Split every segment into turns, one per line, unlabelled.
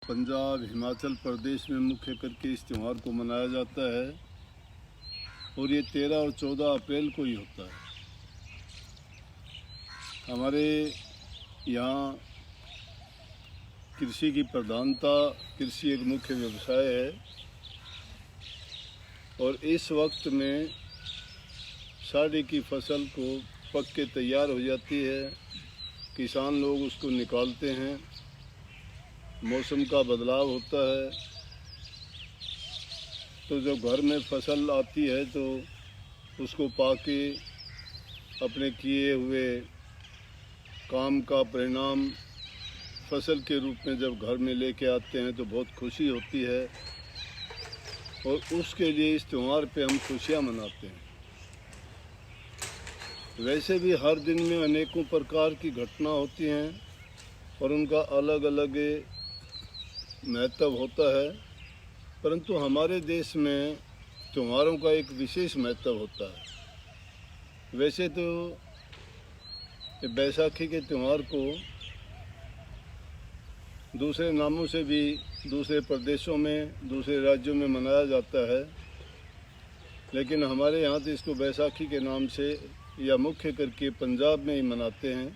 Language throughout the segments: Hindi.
पंजाब हिमाचल प्रदेश में मुख्य करके इस त्यौहार को मनाया जाता है और ये 13 और 14 अप्रैल को ही होता है। हमारे यहाँ कृषि की प्रधानता, कृषि एक मुख्य व्यवसाय है और इस वक्त में साड़ी की फसल को पक के तैयार हो जाती है। किसान लोग उसको निकालते हैं, मौसम का बदलाव होता है तो जब घर में फसल आती है तो उसको पाके अपने किए हुए काम का परिणाम फसल के रूप में जब घर में लेके आते हैं तो बहुत खुशी होती है और उसके लिए इस त्यौहार पे हम खुशियाँ मनाते हैं। वैसे भी हर दिन में अनेकों प्रकार की घटना होती हैं और उनका अलग अलग महत्व होता है, परंतु हमारे देश में त्योहारों का एक विशेष महत्व होता है। वैसे तो बैसाखी के त्यौहार को दूसरे नामों से भी दूसरे प्रदेशों में, दूसरे राज्यों में मनाया जाता है, लेकिन हमारे यहाँ तो इसको बैसाखी के नाम से या मुख्य करके पंजाब में ही मनाते हैं।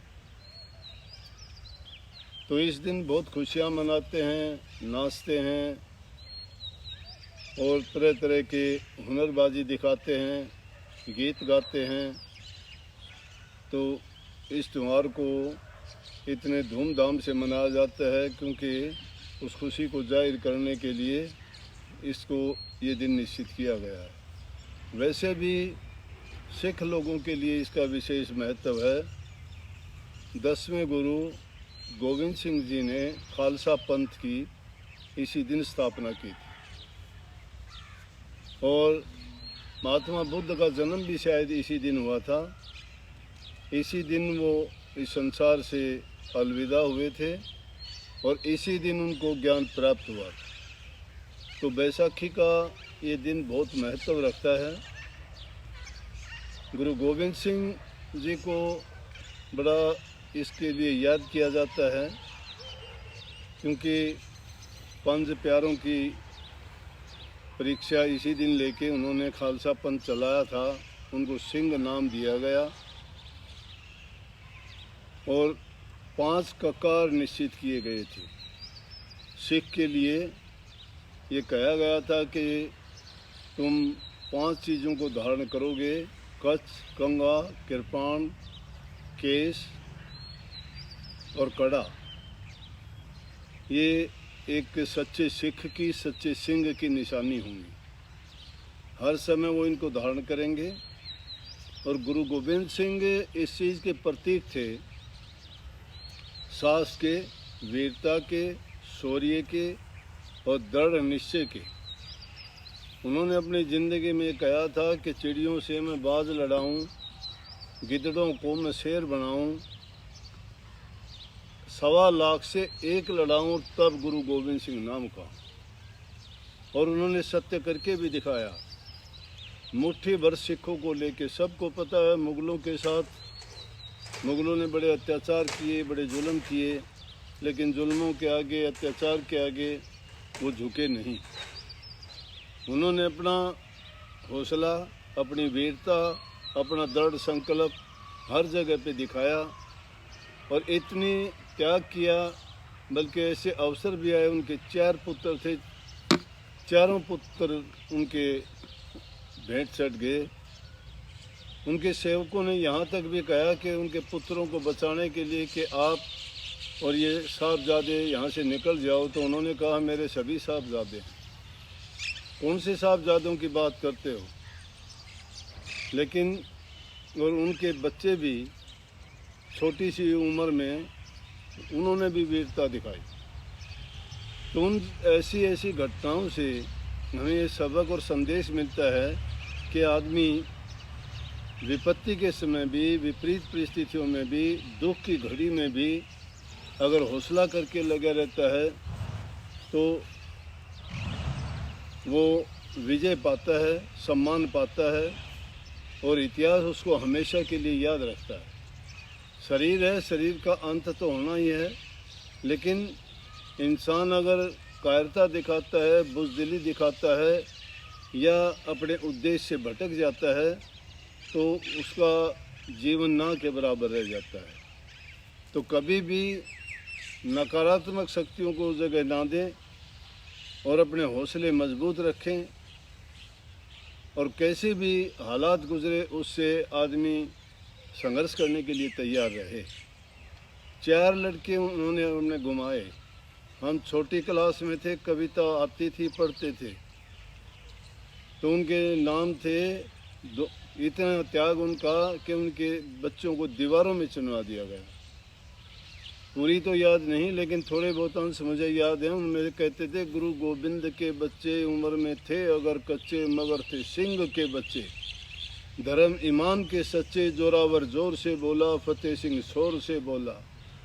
तो इस दिन बहुत खुशियाँ मनाते हैं, नाचते हैं और तरह तरह के हुनरबाजी दिखाते हैं, गीत गाते हैं। तो इस त्यौहार को इतने धूमधाम से मनाया जाता है क्योंकि उस खुशी को जाहिर करने के लिए इसको ये दिन निश्चित किया गया है। वैसे भी सिख लोगों के लिए इसका विशेष महत्व है। 10वें गुरु गोविंद सिंह जी ने खालसा पंथ की इसी दिन स्थापना की थी और महात्मा बुद्ध का जन्म भी शायद इसी दिन हुआ था। इसी दिन वो इस संसार से अलविदा हुए थे और इसी दिन उनको ज्ञान प्राप्त हुआ था। तो बैसाखी का ये दिन बहुत महत्व रखता है। गुरु गोविंद सिंह जी को बड़ा इसके लिए याद किया जाता है क्योंकि 5 प्यारों की परीक्षा इसी दिन लेके उन्होंने खालसा पंथ चलाया था। उनको सिंह नाम दिया गया और 5 ककार निश्चित किए गए थे। सिख के लिए ये कहा गया था कि तुम 5 चीज़ों को धारण करोगे: कच्छ, कंगा, कृपाण, केस और कड़ा। ये एक सच्चे सिख की, सच्चे सिंह की निशानी होंगी। हर समय वो इनको धारण करेंगे और गुरु गोविंद सिंह इस चीज़ के प्रतीक थे, साहस के, वीरता के, शौर्य के और दृढ़ निश्चय के। उन्होंने अपनी ज़िंदगी में कहा था कि चिड़ियों से मैं बाज लड़ाऊं, गिद्धड़ों को मैं शेर बनाऊं, 1.25 लाख से 1 लड़ाऊं, तब गुरु गोविंद सिंह नाम का। और उन्होंने सत्य करके भी दिखाया। मुट्ठी भर सिखों को लेके, सबको पता है मुग़लों के साथ मुग़लों ने बड़े अत्याचार किए, बड़े जुल्म किए, लेकिन जुल्मों के आगे, अत्याचार के आगे वो झुके नहीं। उन्होंने अपना हौसला, अपनी वीरता, अपना दृढ़ संकल्प हर जगह पे दिखाया और इतनी त्याग किया, बल्कि ऐसे अवसर भी आए। उनके 4 पुत्र थे, चारों पुत्र उनके भेंट चढ़ गए। उनके सेवकों ने यहाँ तक भी कहा कि उनके पुत्रों को बचाने के लिए कि आप और ये साहबजादे यहाँ से निकल जाओ। तो उन्होंने कहा मेरे सभी साहबजादे हैं, कौन से साहबजादों की बात करते हो। लेकिन और उनके बच्चे भी छोटी सी उम्र में उन्होंने भी वीरता दिखाई। तो उन ऐसी घटनाओं से हमें ये सबक और संदेश मिलता है कि आदमी विपत्ति के समय भी, विपरीत परिस्थितियों में भी, दुख की घड़ी में भी अगर हौसला करके लगा रहता है तो वो विजय पाता है, सम्मान पाता है और इतिहास उसको हमेशा के लिए याद रखता है। शरीर है, शरीर का अंत तो होना ही है, लेकिन इंसान अगर कायरता दिखाता है, बुज़दिली दिखाता है या अपने उद्देश्य से भटक जाता है तो उसका जीवन ना के बराबर रह जाता है। तो कभी भी नकारात्मक शक्तियों को जगह ना दें और अपने हौसले मजबूत रखें, और कैसे भी हालात गुजरे उससे आदमी संघर्ष करने के लिए तैयार रहे। 4 लड़के उन्होंने घुमाए। हम छोटी क्लास में थे, कविता आती थी, पढ़ते थे, तो उनके नाम थे इतना त्याग उनका कि उनके बच्चों को दीवारों में चुनवा दिया गया। पूरी तो याद नहीं, लेकिन थोड़े बहुत अंश मुझे याद है। उनमें कहते थे, गुरु गोविंद के बच्चे उम्र में थे अगर कच्चे, मगर थे सिंह के बच्चे, धर्म ईमान के सच्चे, जोरावर जोर से बोला, फतेह सिंह शोर से बोला,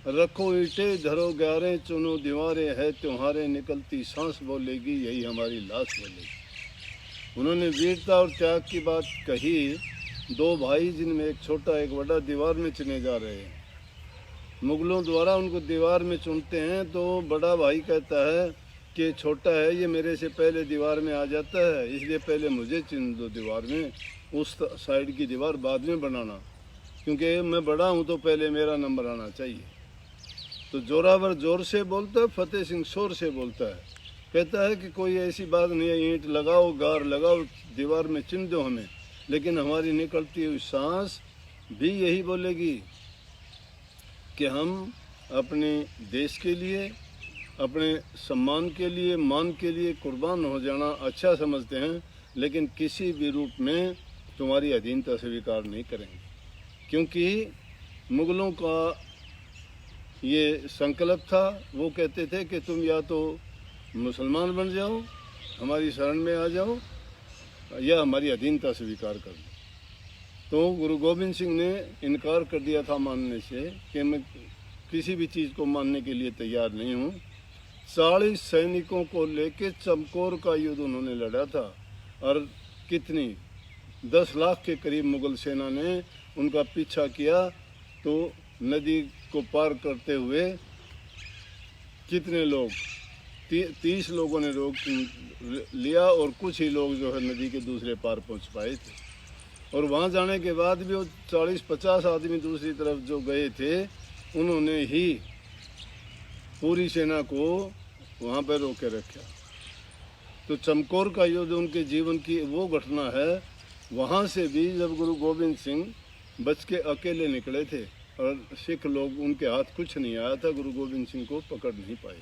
रखो ईंटे धरो ग्यारें, चुनो दीवारें, है त्योहारें, निकलती सांस बोलेगी, यही हमारी लाश बोलेगी। उन्होंने वीरता और त्याग की बात कही। 2 भाई जिनमें एक छोटा एक बड़ा दीवार में चुने जा रहे हैं। मुगलों द्वारा उनको दीवार में चुनते हैं तो बड़ा भाई कहता है कि छोटा है, ये मेरे से पहले दीवार में आ जाता है, इसलिए पहले मुझे चुन दो दीवार में, उस साइड की दीवार बाद में बनाना, क्योंकि मैं बड़ा हूँ तो पहले मेरा नंबर आना चाहिए। तो जोरावर जोर से बोलता है, फतेह सिंह शोर से बोलता है। कहता है कि कोई ऐसी बात नहीं है, ईंट लगाओ, गार लगाओ, दीवार में चिन दो हमें, लेकिन हमारी निकलती हुई सांस भी यही बोलेगी कि हम अपने देश के लिए, अपने सम्मान के लिए, मान के लिए कुर्बान हो जाना अच्छा समझते हैं, लेकिन किसी भी रूप में तुम्हारी अधीनता स्वीकार नहीं करेंगे। क्योंकि मुगलों का ये संकल्प था, वो कहते थे कि तुम या तो मुसलमान बन जाओ, हमारी शरण में आ जाओ, या हमारी अधीनता स्वीकार कर लो। तो गुरु गोविंद सिंह ने इनकार कर दिया था मानने से कि मैं किसी भी चीज़ को मानने के लिए तैयार नहीं हूँ। 40 सैनिकों को लेके चमकौर का युद्ध उन्होंने लड़ा था, और कितनी 10 लाख के करीब मुगल सेना ने उनका पीछा किया। तो नदी को पार करते हुए कितने लोग, 30 लोगों ने रोक लिया, और कुछ ही लोग जो है नदी के दूसरे पार पहुंच पाए थे। और वहां जाने के बाद भी वो 40-50 आदमी दूसरी तरफ जो गए थे, उन्होंने ही पूरी सेना को वहां पर रोके रखा। तो चमकौर का युद्ध उनके जीवन की वो घटना है। वहां से भी जब गुरु गोविंद सिंह बच के अकेले निकले थे और सिख लोग, उनके हाथ कुछ नहीं आया था, गुरु गोविंद सिंह को पकड़ नहीं पाए।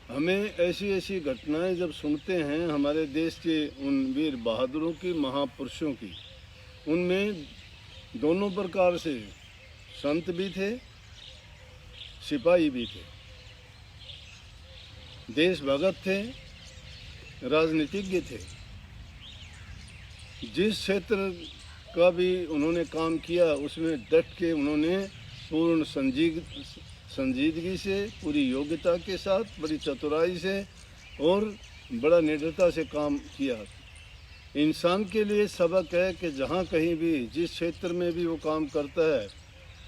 हमें ऐसी ऐसी घटनाएं जब सुनते हैं हमारे देश के उन वीर बहादुरों की, महापुरुषों की, उनमें दोनों प्रकार से संत भी थे, सिपाही भी थे, देशभक्त थे, राजनीतिज्ञ थे। जिस क्षेत्र का भी उन्होंने काम किया उसमें डट के उन्होंने पूर्ण संजीदगी से, पूरी योग्यता के साथ, बड़ी चतुराई से और बड़ा निडरता से काम किया। इंसान के लिए सबक है कि जहाँ कहीं भी, जिस क्षेत्र में भी वो काम करता है,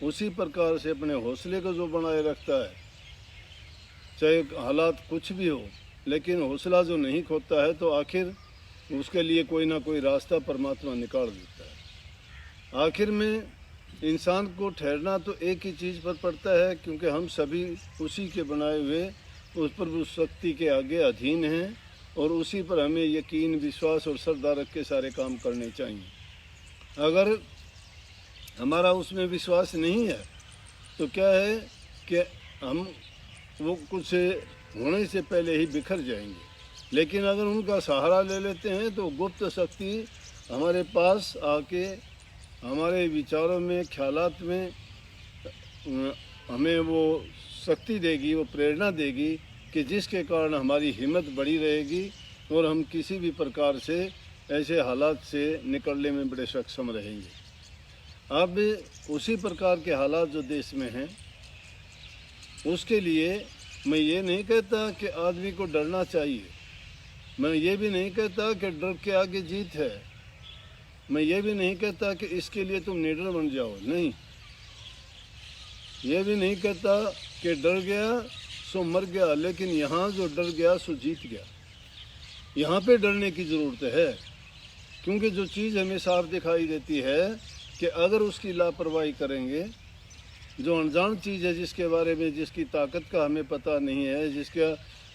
उसी प्रकार से अपने हौसले को जो बनाए रखता है, चाहे हालात कुछ भी हो, लेकिन हौसला जो नहीं खोता है तो आखिर उसके लिए कोई ना कोई रास्ता परमात्मा निकाल देता है। आखिर में इंसान को ठहरना तो एक ही चीज़ पर पड़ता है, क्योंकि हम सभी उसी के बनाए हुए उस प्रभु शक्ति के आगे अधीन हैं, और उसी पर हमें यकीन, विश्वास और श्रद्धा रख के सारे काम करने चाहिए। अगर हमारा उसमें विश्वास नहीं है तो क्या है कि हम वो कुछ होने से पहले ही बिखर जाएंगे। लेकिन अगर उनका सहारा ले लेते हैं तो गुप्त शक्ति हमारे पास आके हमारे विचारों में, ख्यालात में हमें वो शक्ति देगी, वो प्रेरणा देगी कि जिसके कारण हमारी हिम्मत बढ़ी रहेगी और हम किसी भी प्रकार से ऐसे हालात से निकलने में बड़े सक्षम रहेंगे। अब उसी प्रकार के हालात जो देश में हैं, उसके लिए मैं ये नहीं कहता कि आदमी को डरना चाहिए, मैं ये भी नहीं कहता कि डर के आगे जीत है, मैं ये भी नहीं कहता कि इसके लिए तुम निडर बन जाओ, नहीं, ये भी नहीं कहता कि डर गया सो मर गया, लेकिन यहाँ जो डर गया सो जीत गया। यहाँ पे डरने की ज़रूरत है, क्योंकि जो चीज़ हमें साफ दिखाई देती है कि अगर उसकी लापरवाही करेंगे, जो अनजान चीज़ है जिसके बारे में, जिसकी ताकत का हमें पता नहीं है, जिसका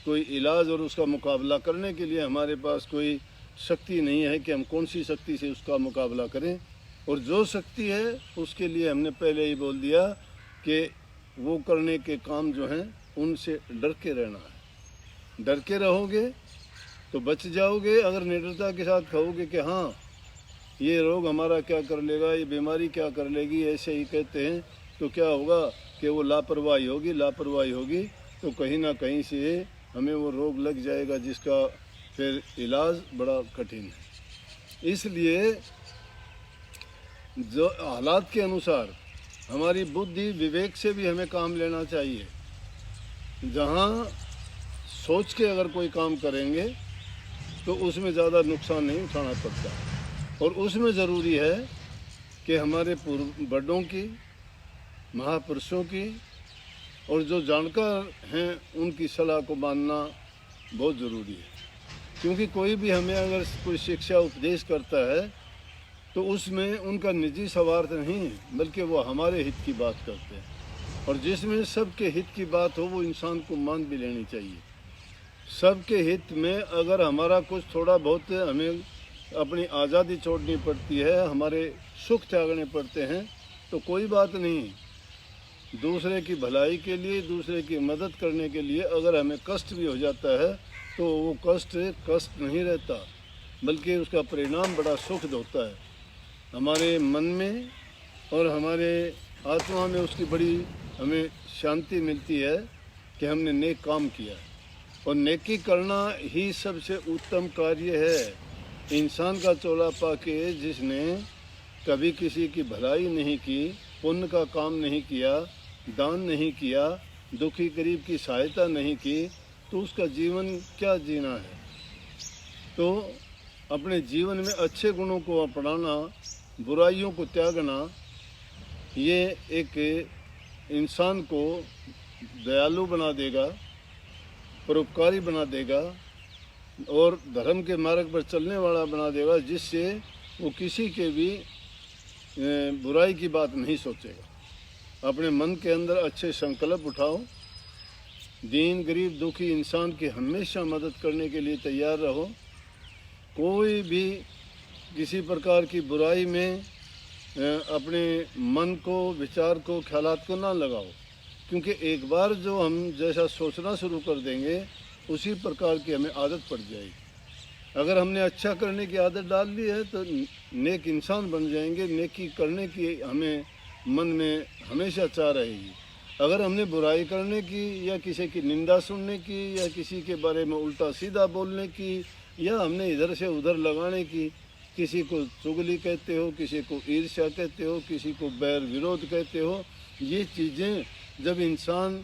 कोई इलाज और उसका मुकाबला करने के लिए हमारे पास कोई शक्ति नहीं है कि हम कौन सी शक्ति से उसका मुकाबला करें, और जो शक्ति है उसके लिए हमने पहले ही बोल दिया कि वो करने के काम जो हैं उनसे डर के रहना है। डर के रहोगे तो बच जाओगे। अगर निडरता के साथ कहोगे कि हाँ ये रोग हमारा क्या कर लेगा, ये बीमारी क्या कर लेगी, ऐसे ही कहते हैं, तो क्या होगा कि वो लापरवाही होगी तो कहीं ना कहीं से हमें वो रोग लग जाएगा जिसका फिर इलाज बड़ा कठिन है। इसलिए जो हालात के अनुसार हमारी बुद्धि विवेक से भी हमें काम लेना चाहिए। जहाँ सोच के अगर कोई काम करेंगे तो उसमें ज़्यादा नुकसान नहीं उठाना पड़ता, और उसमें ज़रूरी है कि हमारे पूर्व बड़ों की, महापुरुषों की और जो जानकार हैं उनकी सलाह को मानना बहुत ज़रूरी है। क्योंकि कोई भी हमें अगर कोई शिक्षा उपदेश करता है तो उसमें उनका निजी स्वार्थ नहीं, बल्कि वो हमारे हित की बात करते हैं, और जिसमें सबके हित की बात हो वो इंसान को मान भी लेनी चाहिए। सबके हित में अगर हमारा कुछ थोड़ा बहुत हमें अपनी आज़ादी छोड़नी पड़ती है, हमारे सुख त्यागने पड़ते हैं, तो कोई बात नहीं। दूसरे की भलाई के लिए, दूसरे की मदद करने के लिए अगर हमें कष्ट भी हो जाता है तो वो कष्ट नहीं रहता, बल्कि उसका परिणाम बड़ा सुखद होता है। हमारे मन में और हमारे आत्मा में उसकी बड़ी हमें शांति मिलती है कि हमने नेक काम किया, और नेकी करना ही सबसे उत्तम कार्य है। इंसान का चोला पाके जिसने कभी किसी की भलाई नहीं की, पुण्य का काम नहीं किया, दान नहीं किया, दुखी गरीब की सहायता नहीं की, तो उसका जीवन क्या जीना है। तो अपने जीवन में अच्छे गुणों को अपनाना, बुराइयों को त्यागना, ये एक इंसान को दयालु बना देगा, परोपकारी बना देगा और धर्म के मार्ग पर चलने वाला बना देगा, जिससे वो किसी के भी बुराई की बात नहीं सोचेगा। अपने मन के अंदर अच्छे संकल्प उठाओ, दीन गरीब दुखी इंसान की हमेशा मदद करने के लिए तैयार रहो। कोई भी किसी प्रकार की बुराई में अपने मन को, विचार को, ख्यालात को ना लगाओ, क्योंकि एक बार जो हम जैसा सोचना शुरू कर देंगे उसी प्रकार की हमें आदत पड़ जाएगी। अगर हमने अच्छा करने की आदत डाल ली है तो नेक इंसान बन जाएंगे। नेकी करने की हमें मन में हमेशा चाह रहेगी। अगर हमने बुराई करने की या किसी की निंदा सुनने की या किसी के बारे में उल्टा सीधा बोलने की या हमने इधर से उधर लगाने की, किसी को चुगली कहते हो, किसी को ईर्ष्या कहते हो, किसी को बैर विरोध कहते हो, ये चीज़ें जब इंसान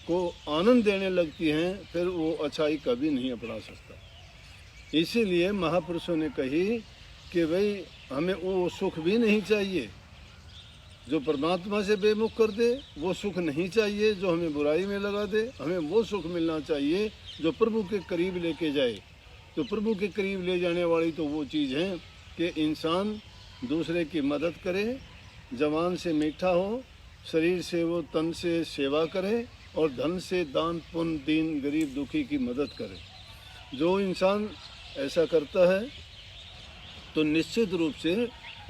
को आनंद देने लगती हैं फिर वो अच्छाई कभी नहीं अपना सकता। इसीलिए महापुरुषों ने कही कि भाई हमें वो सुख भी नहीं चाहिए जो परमात्मा से बेमुख कर दे, वो सुख नहीं चाहिए जो हमें बुराई में लगा दे। हमें वो सुख मिलना चाहिए जो प्रभु के करीब लेके जाए। तो प्रभु के करीब ले जाने वाली तो वो चीज़ है कि इंसान दूसरे की मदद करे, जवान से मीठा हो, शरीर से वो तन से सेवा करे और धन से दान पुण्य दीन गरीब दुखी की मदद करे। जो इंसान ऐसा करता है तो निश्चित रूप से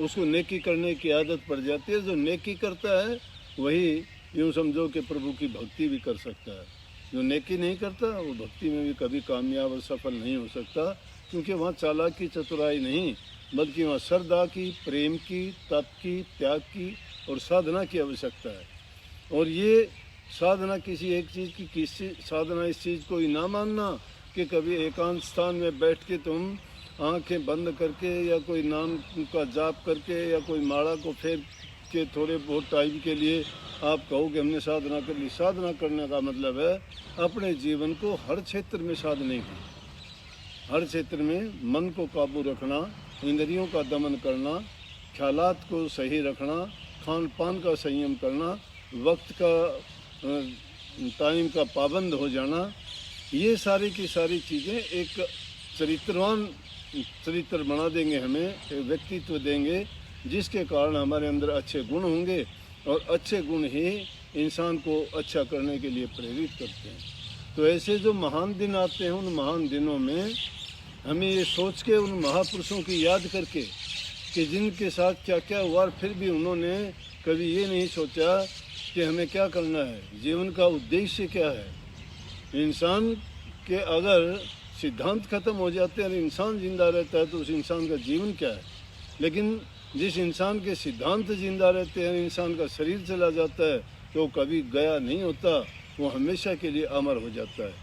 उसको नेकी करने की आदत पड़ जाती है। जो नेकी करता है वही यूँ समझो कि प्रभु की भक्ति भी कर सकता है। जो नेकी नहीं करता वो भक्ति में भी कभी कामयाब और सफल नहीं हो सकता, क्योंकि वहाँ चालाकी चतुराई नहीं, बल्कि वहाँ श्रद्धा की, प्रेम की, तप की, त्याग की और साधना की आवश्यकता है। और ये साधना किसी एक चीज़ की, किसी साधना इस चीज़ को ही ना मानना कि कभी एकांत स्थान में बैठ के तुम आंखें बंद करके या कोई नाम का जाप करके या कोई माला को फेर के थोड़े बहुत टाइम के लिए आप कहोगे हमने साधना कर ली। साधना करने का मतलब है अपने जीवन को हर क्षेत्र में साधने की, हर क्षेत्र में मन को काबू रखना, इंद्रियों का दमन करना, ख्यालात को सही रखना, खान पान का संयम करना, वक्त का टाइम का पाबंद हो जाना, ये सारी की सारी चीज़ें एक चरित्रवान चरित्र बना देंगे, हमें एक व्यक्तित्व देंगे जिसके कारण हमारे अंदर अच्छे गुण होंगे, और अच्छे गुण ही इंसान को अच्छा करने के लिए प्रेरित करते हैं। तो ऐसे जो महान दिन आते हैं, उन महान दिनों में हमें ये सोच के, उन महापुरुषों की याद करके कि जिनके साथ क्या क्या हुआ, और फिर भी उन्होंने कभी ये नहीं सोचा कि हमें क्या करना है, जीवन का उद्देश्य क्या है। इंसान के अगर सिद्धांत खत्म हो जाते हैं और इंसान जिंदा रहता है तो उस इंसान का जीवन क्या है। लेकिन जिस इंसान के सिद्धांत जिंदा रहते हैं, इंसान का शरीर चला जाता है तो वो कभी गया नहीं होता, वो हमेशा के लिए अमर हो जाता है।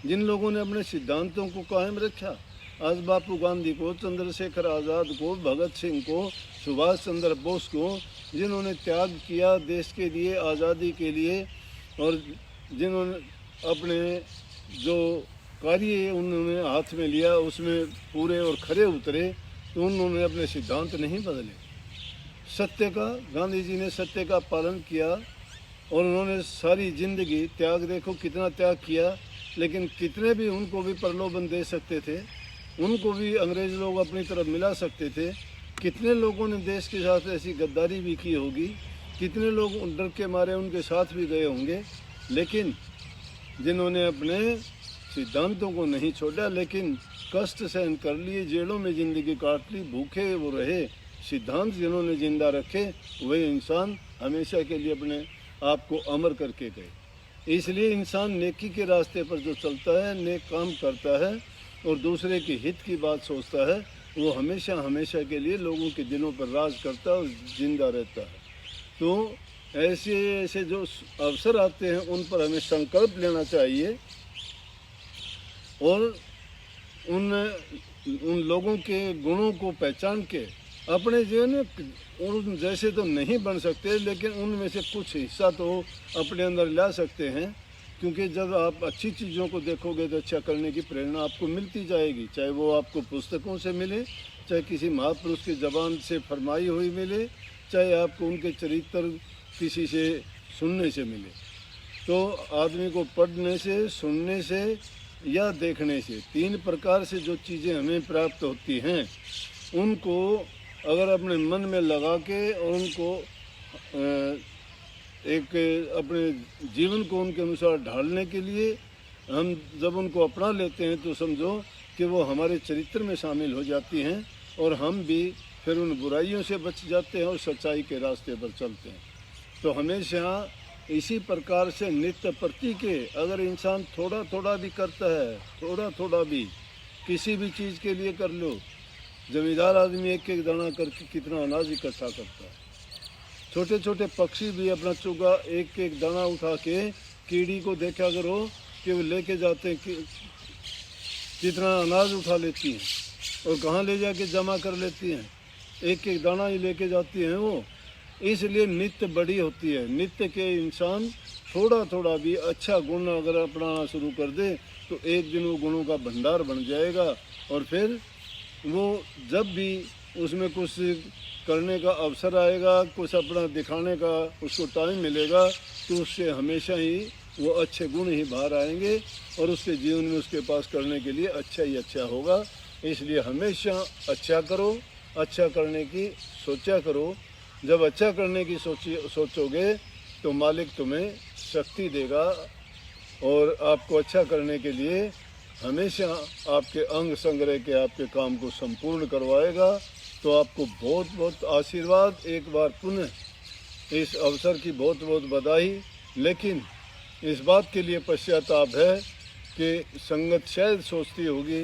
जिन लोगों ने अपने सिद्धांतों को कायम रखा, आज बापू गांधी को, चंद्रशेखर आज़ाद को, भगत सिंह को, सुभाष चंद्र बोस को, जिन्होंने त्याग किया देश के लिए, आज़ादी के लिए, और जिन्होंने अपने जो कार्य उन्होंने हाथ में लिया उसमें पूरे और खरे उतरे, तो उन्होंने अपने सिद्धांत नहीं बदले। सत्य का, गांधी जी ने सत्य का पालन किया और उन्होंने सारी जिंदगी त्याग, देखो कितना त्याग किया, लेकिन कितने भी उनको भी प्रलोभन दे सकते थे, उनको भी अंग्रेज लोग अपनी तरफ मिला सकते थे। कितने लोगों ने देश के साथ ऐसी गद्दारी भी की होगी, कितने लोग डर के मारे उनके साथ भी गए होंगे, लेकिन जिन्होंने अपने सिद्धांतों को नहीं छोड़ा, लेकिन कष्ट सहन कर लिए, जेलों में ज़िंदगी काट ली, भूखे वो रहे, सिद्धांत जिन्होंने जिंदा रखे, वही इंसान हमेशा के लिए अपने आप को अमर करके गए। इसलिए इंसान नेकी के रास्ते पर जो चलता है, नेक काम करता है और दूसरे के हित की बात सोचता है, वो हमेशा हमेशा के लिए लोगों के दिलों पर राज करता है और जिंदा रहता है। तो ऐसे ऐसे जो अवसर आते हैं उन पर हमें संकल्प लेना चाहिए और उन लोगों के गुणों को पहचान के अपने जीवन में उन जैसे तो नहीं बन सकते, लेकिन उनमें से कुछ हिस्सा तो अपने अंदर ला सकते हैं। क्योंकि जब आप अच्छी चीज़ों को देखोगे तो अच्छा करने की प्रेरणा आपको मिलती जाएगी, चाहे वो आपको पुस्तकों से मिले, चाहे किसी महापुरुष की ज़बान से फरमाई हुई मिले, चाहे आपको उनके चरित्र किसी से सुनने से मिले। तो आदमी को पढ़ने से, सुनने से या देखने से, तीन प्रकार से जो चीज़ें हमें प्राप्त होती हैं, उनको अगर अपने मन में लगा के और उनको एक अपने जीवन को उनके अनुसार ढालने के लिए हम जब उनको अपना लेते हैं तो समझो कि वो हमारे चरित्र में शामिल हो जाती हैं और हम भी फिर उन बुराइयों से बच जाते हैं और सच्चाई के रास्ते पर चलते हैं। तो हमेशा इसी प्रकार से नित्य प्रति के अगर इंसान थोड़ा थोड़ा भी करता है, थोड़ा थोड़ा भी किसी भी चीज़ के लिए कर लो। जमींदार आदमी एक एक दाना करके कितना अनाज इकट्ठा करता है। छोटे छोटे पक्षी भी अपना चुगा एक एक दाना उठा के कीड़ी को देखा करो कि वो लेके जाते हैं, कितना अनाज उठा लेती हैं और कहाँ ले जाके जमा कर लेती हैं, एक एक दाना ही लेके जाती हैं वो। इसलिए नित्य बड़ी होती है। नित्य के इंसान थोड़ा थोड़ा भी अच्छा गुण अगर अपनाना शुरू कर दे तो एक दिन वो गुणों का भंडार बन जाएगा और फिर वो जब भी उसमें कुछ करने का अवसर आएगा, कुछ अपना दिखाने का उसको टाइम मिलेगा, तो उससे हमेशा ही वो अच्छे गुण ही बाहर आएंगे और उसके जीवन में उसके पास करने के लिए अच्छा ही अच्छा होगा। इसलिए हमेशा अच्छा करो, अच्छा करने की सोचा करो। जब अच्छा करने की सोचोगे तो मालिक तुम्हें शक्ति देगा और आपको अच्छा करने के लिए हमेशा आपके अंग संग्रह के आपके काम को संपूर्ण करवाएगा। तो आपको बहुत बहुत आशीर्वाद, एक बार पुनः इस अवसर की बहुत बहुत बधाई। लेकिन इस बात के लिए पश्चाताप है कि संगत शायद सोचती होगी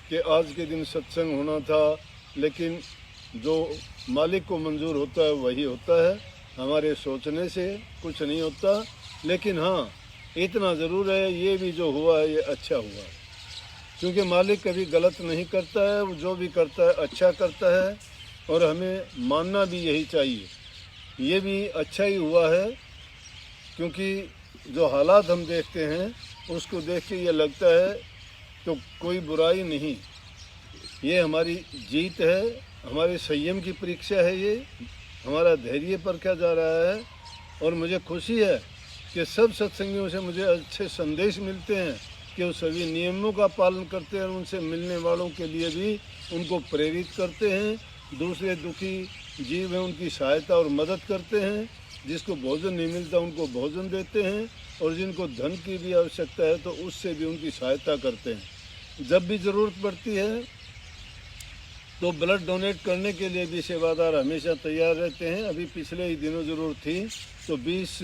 कि आज के दिन सत्संग होना था, लेकिन जो मालिक को मंजूर होता है वही होता है, हमारे सोचने से कुछ नहीं होता। लेकिन हाँ, इतना ज़रूर है, ये भी जो हुआ है ये अच्छा हुआ है, क्योंकि मालिक कभी गलत नहीं करता है, वो जो भी करता है अच्छा करता है और हमें मानना भी यही चाहिए। ये भी अच्छा ही हुआ है, क्योंकि जो हालात हम देखते हैं उसको देख के ये लगता है तो कोई बुराई नहीं, ये हमारी जीत है, हमारे संयम की परीक्षा है, ये हमारा धैर्य परखा जा रहा है। और मुझे खुशी है कि सब सत्संगियों से मुझे अच्छे संदेश मिलते हैं कि वो सभी नियमों का पालन करते हैं और उनसे मिलने वालों के लिए भी उनको प्रेरित करते हैं। दूसरे दुखी जीव हैं उनकी सहायता और मदद करते हैं। जिसको भोजन नहीं मिलता उनको भोजन देते हैं और जिनको धन की भी आवश्यकता है तो उससे भी उनकी सहायता करते हैं। जब भी ज़रूरत पड़ती है तो ब्लड डोनेट करने के लिए भी सेवादार हमेशा तैयार रहते हैं। अभी पिछले ही दिनों ज़रूरत थी तो 20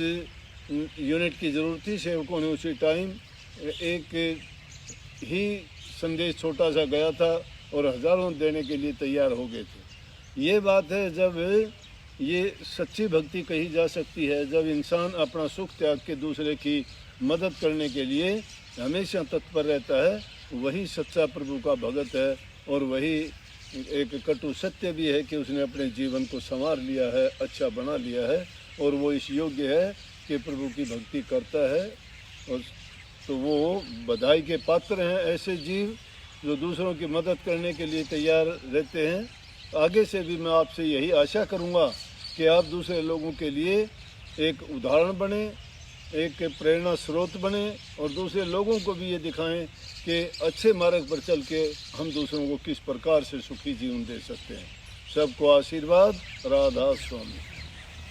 यूनिट की ज़रूरत थी। सेवकों ने उसी टाइम एक ही संदेश छोटा सा गया था और हज़ारों देने के लिए तैयार हो गए थे। ये बात है जब ये सच्ची भक्ति कही जा सकती है, जब इंसान अपना सुख त्याग के दूसरे की मदद करने के लिए हमेशा तत्पर रहता है, वही सच्चा प्रभु का भगत है। और वही एक कटु सत्य भी है कि उसने अपने जीवन को संवार लिया है, अच्छा बना लिया है और वो इस योग्य है कि प्रभु की भक्ति करता है। और तो वो बधाई के पात्र हैं ऐसे जीव जो दूसरों की मदद करने के लिए तैयार रहते हैं। आगे से भी मैं आपसे यही आशा करूंगा कि आप दूसरे लोगों के लिए एक उदाहरण बने, एक प्रेरणा स्रोत बने और दूसरे लोगों को भी ये दिखाएं कि अच्छे मार्ग पर चल के हम दूसरों को किस प्रकार से सुखी जीवन दे सकते हैं। सबको आशीर्वाद। राधा स्वामी।